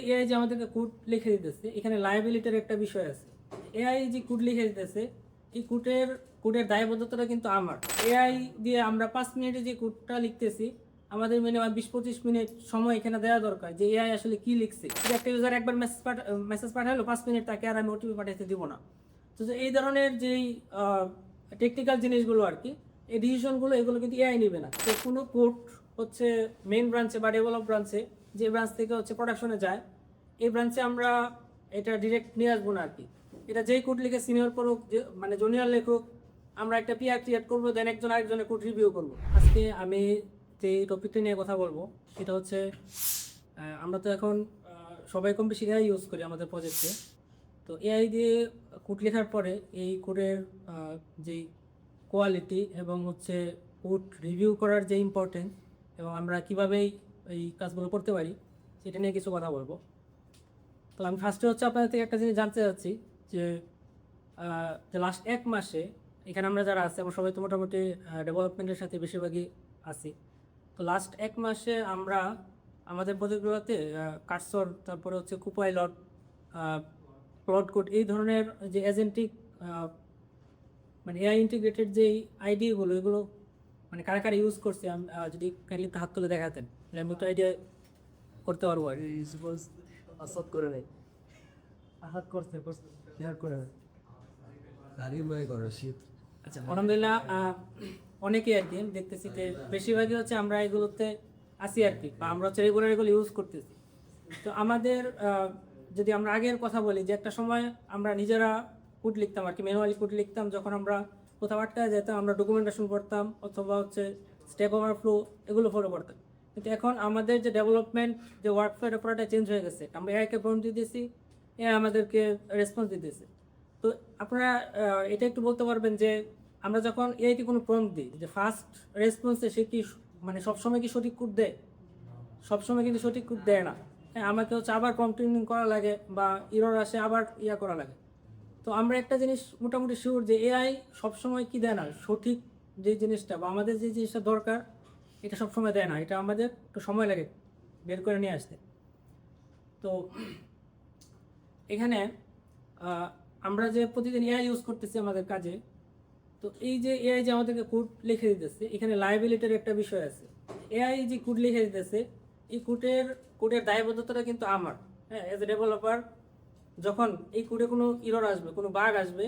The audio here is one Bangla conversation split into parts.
এআই যে আমাদেরকে কোড লিখে দিতেছে, এখানে লায়াবিলিটির একটা বিষয় আছে। এআই যে কোড লিখে দিতেছে, এই কোডের দায়বদ্ধতাটা কিন্তু আমার। এআই দিয়ে আমরা 5 মিনিটে যে কোডটা লিখতেছি, আমাদের মিনিমাম 20-25 মিনিট সময় এখানে দেওয়া দরকার যে এআই আসলে কি লিখছে। যদি একটা ইউজার একবার মেসেজ পাঠালো 5 মিনিট, তাকে আর আমি ওটিপি পাঠাতে দিব না। তো এই ধরনের যেই টেকনিক্যাল জিনিসগুলো আর কি, এই ডিসিশনগুলো এগুলো কিন্তু এআই নেবে না। তো কোনো কোড হচ্ছে মেইন ব্রাঞ্চে বা ডেভেলপ ব্রাঞ্চে, যে ব্রাঞ্চ থেকে হচ্ছে প্রোডাকশনে যায়, এই ব্রাঞ্চে আমরা এটা ডিরেক্ট নিয়ে আসবো না আর কি। এটা যেই কোড লিখে সিনিয়র করুক, মানে জুনিয়র লেখুক, আমরা একটা পিআর ক্রিয়েট করবো, দেন একজন আরেকজনের কোড রিভিউ করবো। আজকে আমি যে টপিকটা নিয়ে কথা বলবো সেটা হচ্ছে আমরা তো এখন সবাই কম বেশি এআই ইউজ করি আমাদের প্রজেক্টে। তো এআই দিয়ে কোড লেখার পরে এই কোডের যেই কোয়ালিটি এবং হচ্ছে কোড রিভিউ করার যে ইম্পর্টেন্স এবং আমরা কীভাবে এই কাজগুলো করতে পারি সেটা নিয়ে কিছু কথা বলবো। তো আমি ফার্স্টে হচ্ছে আপনাদের থেকে একটা জিনিস জানতে চাচ্ছি যে লাস্ট 1 মাসে এখানে আমরা যারা আছি, আমরা সবাই তো মোটামুটি ডেভেলপমেন্টের সাথে বেশিরভাগই আছি। তো লাস্ট 1 মাসে আমরা আমাদের প্রজেক্টগুলোতে কার্সর, তারপরে হচ্ছে কোপাইলট, প্লট কোড, এই ধরনের যে এজেন্টিক মানে এআই ইন্টিগ্রেটেড যে আইডিগুলো, এগুলো মানে কারা কারা ইউজ করছে, যদি কাইন্ডলি হাত তুলে দেখাতেন আমি তো আইডিয়া করতে পারবো আর সাপোজ আসাদ করে নেই আহাত করতে করে গাড়ি বয় করে শীত। আচ্ছা, আলহামদুলিল্লাহ। অনেকেই আর কি দেখতেছি যে বেশিরভাগই হচ্ছে আমরা এগুলোতে আসি আর কি, বা আমরা হচ্ছে রেগুলার এগুলো ইউজ করতেছি। তো আমাদের যদি আমরা আগের কথা বলি, যে একটা সময় আমরা নিজেরা কোড লিখতাম আর কি, ম্যানুয়ালি কোড লিখতাম। যখন আমরা কোথাও আটকায় যেতাম, আমরা ডকুমেন্টেশন করতাম অথবা হচ্ছে স্ট্যাক ওভারফ্লো এগুলো ফলো করতাম। কিন্তু এখন আমাদের যে ডেভেলপমেন্ট যে ওয়ার্কফ্লো, এটা পুরোটা চেঞ্জ হয়ে গেছে। আমরা এআইকে প্রম্পট দিতেছি, এআই আমাদেরকে রেসপন্স দিতেছে। তো আপনারা এটা একটু বলতে পারবেন যে আমরা যখন এআইকে কোনো প্রম্পট দিই, যে ফার্স্ট রেসপন্সে সে কি মানে সবসময় কি সঠিক কোড দেয়? সবসময় কিন্তু সঠিক কোড দেয় না। হ্যাঁ, আমাকে হচ্ছে আবার প্রম্পটিং করা লাগে, বা ইরর আসে আবার করা লাগে। তো আমরা একটা জিনিস মোটামুটি শিওর যে এআই সবসময় কি দেয় না, সঠিক যে জিনিসটা বা আমাদের যে জিনিসটা দরকার এটা সবসময় দেয় না। এটা আমাদের একটু সময় লাগে বের করে নিয়ে আসতে। তো এখানে আমরা যে প্রতিদিন এআই ইউজ করতেছি আমাদের কাজে, তো এই যে এআই যে আমাদেরকে কোড লিখে দিতেছে, এখানে লায়াবিলিটির একটা বিষয় আছে। এআই যে কোড লিখে দিতেছে, এই কোডের দায়বদ্ধতাটা কিন্তু আমার। হ্যাঁ, এজ এ ডেভেলপার, যখন এই কোডে কোনো ইরর আসবে, কোনো বাগ আসবে,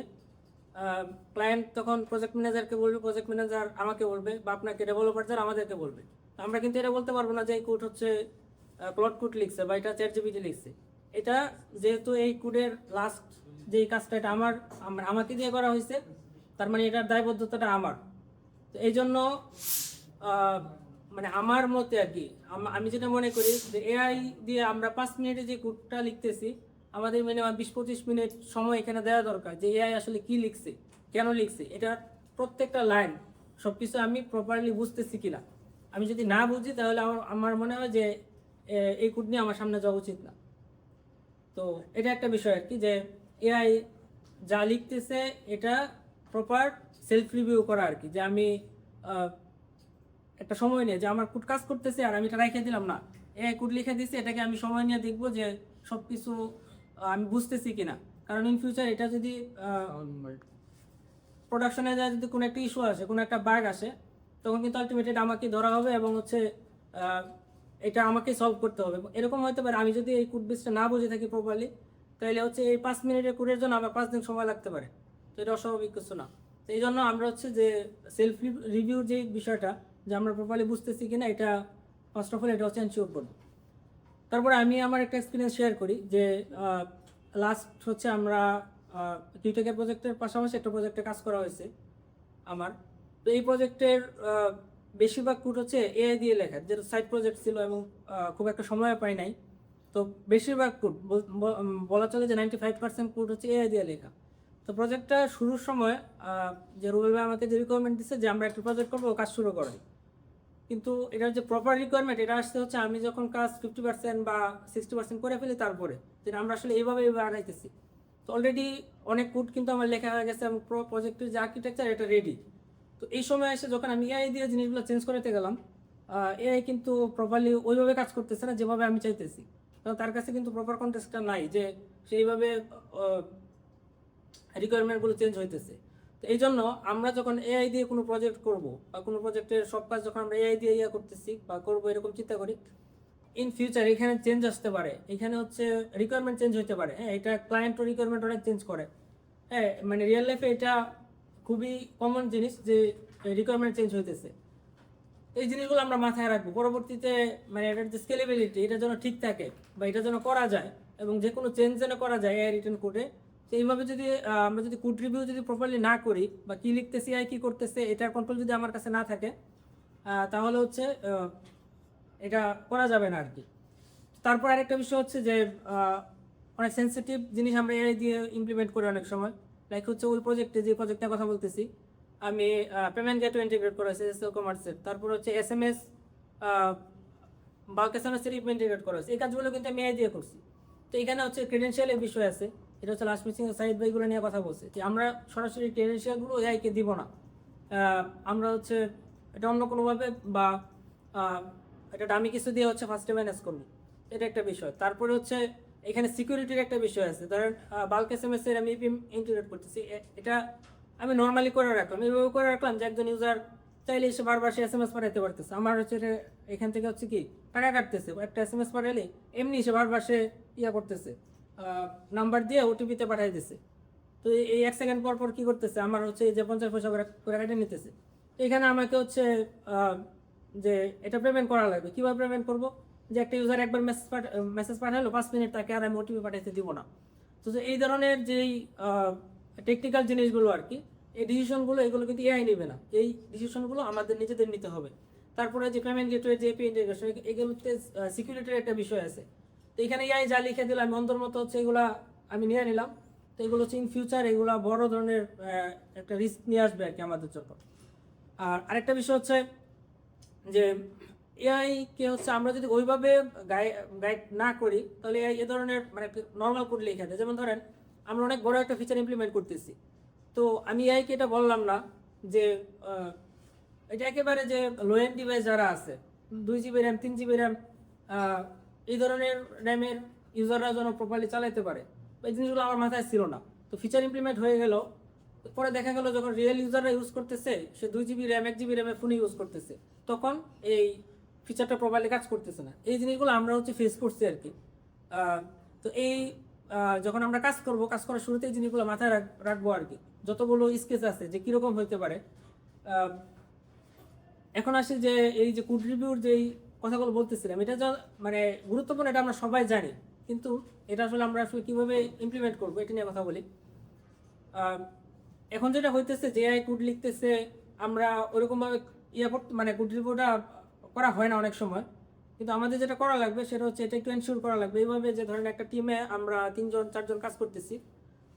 ক্লায়েন্ট তখন প্রজেক্ট ম্যানেজারকে বলবে, প্রজেক্ট ম্যানেজার আমাকে বলবে, বা আপনাকে ডেভেলপার যারা আমাদেরকে বলবে। আমরা কিন্তু এটা বলতে পারবো না যে এই কোড হচ্ছে প্লট কোড লিখছে বা এটা চ্যাটজিপিটি লিখছে। এটা যেহেতু এই কোডের লাস্ট যে কাজটা এটা আমাকে দিয়ে করা হয়েছে, তার মানে এটার দায়বদ্ধতাটা আমার। তো এই জন্য মানে আমার মতে আর কি, আমি যেটা মনে করি যে এআই দিয়ে আমরা 5 মিনিটে যে কোডটা লিখতেছি, আমাদের মিনিমাম 20-25 মিনিট সময় এখানে দেওয়া দরকার যে এআই আসলে কি লিখছে, কেন লিখছে, এটার প্রত্যেকটা লাইন সব কিছু আমি প্রপারলি বুঝতেছি কিনা। আমি যদি না বুঝি তাহলে আমার মনে হয় যে এই কোড নিয়ে আমার সামনে যাওয়া উচিত না। তো এটা একটা বিষয় আর কি, যে এআই যা লিখতেছে এটা প্রপার সেলফ রিভিউ করা আর কি, যে আমি একটা সময় নিয়ে যে আমার কোড কাজ করতেছে আর আমি এটা রেখে দিলাম না, এআই কোড লিখে দিচ্ছি, এটাকে আমি সময় নিয়ে দেখবো যে সব কিছু আমি বুঝতেছি কিনা। কারণ ইন ফিউচার এটা যদি প্রোডাকশনে যায়, যদি কোনো একটা ইস্যু আসে, কোনো একটা বাগ আসে, তখন কিন্তু আলটিমেটলি আমাকে ধরা হবে এবং হচ্ছে এটা আমাকে সলভ করতে হবে। এরকম হতে পারে আমি যদি এই কোড বেসটা না বুঝে থাকি প্রপারলি, তাহলে হচ্ছে এই 5 মিনিটের কোডের জন্য আমার 5 দিন সময় লাগতে পারে। তো এটা অস্বাভাবিক কিছু না। তো এই জন্য আমরা হচ্ছে যে সেলফ রিভিউর যে বিষয়টা, যে আমরা প্রপারলি বুঝতেছি কিনা, এটা ফার্স্ট অফ অল এটা হচ্ছে এনশিওর করবো। তারপরে আমি আমার একটা এক্সপিরিয়েন্স শেয়ার করি যে লাস্ট হচ্ছে আমরা কিউটেকের প্রজেক্টের পাশাপাশি একটা প্রজেক্টে কাজ করা হয়েছে আমার। তো এই প্রজেক্টের বেশিরভাগ কোড হচ্ছে এআই দিয়ে লেখা, যেটা সাইড প্রজেক্ট ছিল এবং খুব একটা সময় পাই নাই। তো বেশিরভাগ কোড বলা চলে যে 95% কোড হচ্ছে এআই দিয়ে লেখা। তো প্রজেক্টটা শুরুর সময় যে রুবেল ভাই আমাকে যে রিকোয়ারমেন্ট দিচ্ছে যে আমরা একটা প্রজেক্ট করবো, কাজ শুরু করাই, কিন্তু এটার যে প্রপার রিকোয়ারমেন্ট এটা আসতে হচ্ছে আমি যখন কাজ 50% বা 60% করে ফেলি, তারপরে যেটা আমরা আসলে এইভাবে আগাইতেছি। তো অলরেডি অনেক কোড কিন্তু আমার লেখা হয়ে গেছে এবং প্রজেক্টের যে আর্কিটেকচার এটা রেডি। তো এই সময় এসে যখন আমি এআই দিয়ে জিনিসগুলো চেঞ্জ করতে গেলাম, এআই কিন্তু প্রপারলি ওইভাবে কাজ করতেছে না যেভাবে আমি চাইতেছি। তো কারণ তার কাছে কিন্তু প্রপার কনটেক্সটটা নাই যে সেইভাবে রিকোয়ারমেন্টগুলো চেঞ্জ হইতেছে। তো এই জন্য আমরা যখন এআই দিয়ে কোনো প্রজেক্ট করব বা কোনো প্রজেক্টের সব কাজ যখন আমরা এআই দিয়ে করতেছি বা করবো এরকম চিন্তা করি, ইন ফিউচার এখানে চেঞ্জ আসতে পারে, এখানে হচ্ছে রিকোয়ারমেন্ট চেঞ্জ হতে পারে। হ্যাঁ, এটা ক্লায়েন্টও রিকোয়ারমেন্ট অনেক চেঞ্জ করে। হ্যাঁ, মানে রিয়েল লাইফে এটা খুবই কমন জিনিস যে রিকোয়ারমেন্ট চেঞ্জ হইতেছে। এই জিনিসগুলো আমরা মাথায় রাখবো পরবর্তীতে, মানে এটার যে স্কেলেবিলিটি এটা যেন ঠিক থাকে বা এটা যেন করা যায় এবং যে কোনো চেঞ্জ যেন করা যায় এআই রিটার্ন কোডে। তো এইভাবে যদি আমরা যদি কোড রিভিউ যদি প্রপারলি না করি বা কী লিখতেছি এআই কী করতেছে এটার কন্ট্রোল যদি আমার কাছে না থাকে, তাহলে হচ্ছে এটা করা যাবে না আর কি। তারপর আরেকটা বিষয় হচ্ছে যে অনেক সেন্সিটিভ জিনিস আমরা এআই দিয়ে ইমপ্লিমেন্ট করি অনেক সময়। লাইক হচ্ছে ওই প্রজেক্টে, যে প্রজেক্টের কথা বলতেছি আমি, পেমেন্ট গেটওয়ে ইন্টিগ্রেট করা হয়েছে এসএল কমার্সের, তারপর হচ্ছে এসএমএস, বাল্ক এসএমএসের ইন্টিগ্রেট করা হয়েছে। এই কাজগুলো কিন্তু আমি এআই দিয়ে করছি। তো এখানে হচ্ছে ক্রেডেনশিয়ালের বিষয় আছে, এটা হচ্ছে লাস্ট মিসিং সাইড বাইগুলো নিয়ে কথা বলছে যে আমরা সরাসরি ক্রেডেনশিয়ালগুলো এআইকে দিব না, আমরা হচ্ছে এটা অন্য কোনোভাবে বা এটা দামি কিছু দিয়ে হচ্ছে ফার্স্টে ম্যানেজ করবো, এটা একটা বিষয়। তারপরে হচ্ছে এখানে সিকিউরিটির একটা বিষয় আছে। ধরেন বাল্ক এসএমএস এর আমি ইপিএম ইন্টিগ্রেট করতেছি, এটা আমি নর্মালি করে রাখলাম, এইভাবে করে রাখলাম যে একজন ইউজার চাইলে এসে বারবার সে এসএমএস পাঠাতে পারতেছে। আমার হচ্ছে এখান থেকে হচ্ছে কি টাকা কাটতেছে, একটা এসএমএস পাঠালে এমনি সে বারবার সে করতেছে, নাম্বার দিয়ে ওটিপিতে পাঠিয়ে দিচ্ছে। তো এই 1 সেকেন্ড পর পর কী করতেছে, আমার হচ্ছে এই যে 50 পয়সা করে কেটে নিতেছে। এখানে আমাকে হচ্ছে যে এটা পেমেন্ট করা লাগবে। কীভাবে পেমেন্ট করবো, যে একটা ইউজার একবার মেসেজ পাঠালো 5 মিনিট, তাকে আর আমি ওটিপি পাঠাইতে দিব না। তো এই ধরনের যেই টেকনিক্যাল জিনিসগুলো আর কি, এই ডিসিশনগুলো এগুলো কিন্তু এআই নেবে না, এই ডিসিশনগুলো আমাদের নিজেদের নিতে হবে। তারপরে যে পেমেন্ট গেটওয়ে যে এপি ইন্টিগ্রেশন, এগুলোতে সিকিউরিটির একটা বিষয় আছে। তো এখানে এআই যা লিখে দিল আমি অন্তর মতো হচ্ছে এগুলো আমি নিয়ে নিলাম। তো এগুলো হচ্ছে ইন ফিউচার এগুলো বড় ধরনের একটা রিস্ক নিয়ে আসবে আর কি আমাদের জন্য। আর আরেকটা বিষয় হচ্ছে যে এআইকে হচ্ছে আমরা যদি ওইভাবে গাইড না করি, তাহলে এ ধরনের মানে নর্মাল কোড লিখে দেয়। যেমন ধরেন আমরা অনেক বড় একটা ফিচার ইমপ্লিমেন্ট করতেছি, তো আমি এআইকে এটা বললাম না যে এটা একেবারে যে লো এন্ড ডিভাইস যারা আছে 2 জিবি র্যাম 3 জিবি র্যাম এই ধরনের র্যামের ইউজাররা যেন প্রপারলি চালাতে পারে, এই জিনিসগুলো আমার মাথায় ছিল না। তো ফিচার ইমপ্লিমেন্ট হয়ে গেল, পরে দেখা গেল যখন রিয়েল ইউজাররা ইউজ করতেছে সে 2 জিবি র্যাম 1 জিবি র্যামের ফোন ইউজ করতেছে, তখন এই ফিচারটা প্রপারলি কাজ করতেছে না। এই জিনিসগুলো আমরা হচ্ছে ফেস করছি আর কি। তো এই যখন আমরা কাজ করার শুরুতে এই জিনিসগুলো মাথায় রাখবো আর কি, যতগুলো স্কেচ আছে যে কীরকম হইতে পারে। এখন আসি যে এই যে কোড রিভিউর যেই কথাগুলো বলতেছিলাম, এটা যা মানে গুরুত্বপূর্ণ, এটা আমরা সবাই জানি, কিন্তু এটা আসলে আমরা কীভাবে ইমপ্লিমেন্ট করবো এটা নিয়ে কথা বলি। এখন যেটা হইতেছে যে এআই কোড লিখতেছে, আমরা ওরকমভাবে করতে মানে কোড রিভিউটা করা হয় না অনেক সময়, কিন্তু আমাদের যেটা করা লাগবে সেটা হচ্ছে এটা একটু এনশিওর করা লাগবে এইভাবে যে ধরেন একটা টিমে আমরা 3-4 জন কাজ করতেছি,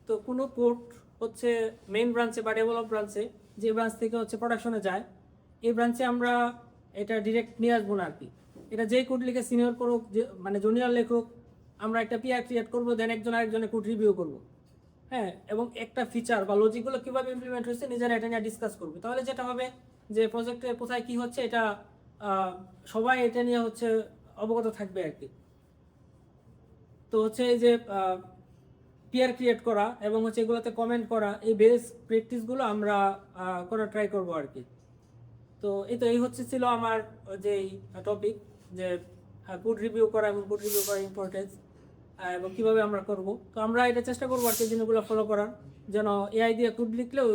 তো কোনো কোড হচ্ছে মেইন ব্রাঞ্চে বা ডেভেলপ ব্রাঞ্চে, যে ব্রাঞ্চ থেকে হচ্ছে প্রোডাকশনে যায়, এই ব্রাঞ্চে আমরা এটা ডিরেক্ট নিয়ে আসবো না আর কি। এটা যেই কোড লিখে সিনিয়র করুক, যে মানে জুনিয়র লেখুক, আমরা একটা পিআর ক্রিয়েট করবো, দেন একজন আরেকজনের কোড রিভিউ করবো। হ্যাঁ, এবং একটা ফিচার বা লজিকগুলো কীভাবে ইমপ্লিমেন্ট হয়েছে নিজেরা এটা নিয়ে ডিসকাস করবে। তাহলে যেটা হবে যে প্রজেক্টে কোথায় কী হচ্ছে এটা সবাই এটা নিয়ে হচ্ছে অবগত থাকবে আর কি। তো হচ্ছে এই যে পিয়ার ক্রিয়েট করা এবং হচ্ছে এগুলোতে কমেন্ট করা, এই বেস প্র্যাকটিসগুলো আমরা করা ট্রাই করবো আর কি। তো এই হচ্ছে ছিল আমার যেই টপিক, যে কোড রিভিউ করা এবং কোড রিভিউ করার ইম্পর্টেন্স এবং কীভাবে আমরা করব। তো আমরা এটা চেষ্টা করবো আর কি জিনিসগুলো ফলো করার, যেন এআই দিয়ে কোড লিখলেও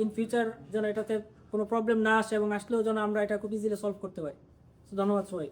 ইন ফিউচার যেন এটাতে কোনো প্রবলেম না আসে এবং আসলেও যেন আমরা এটা খুব ইজিলি সলভ করতে পারি। তো ধন্যবাদ সবাই।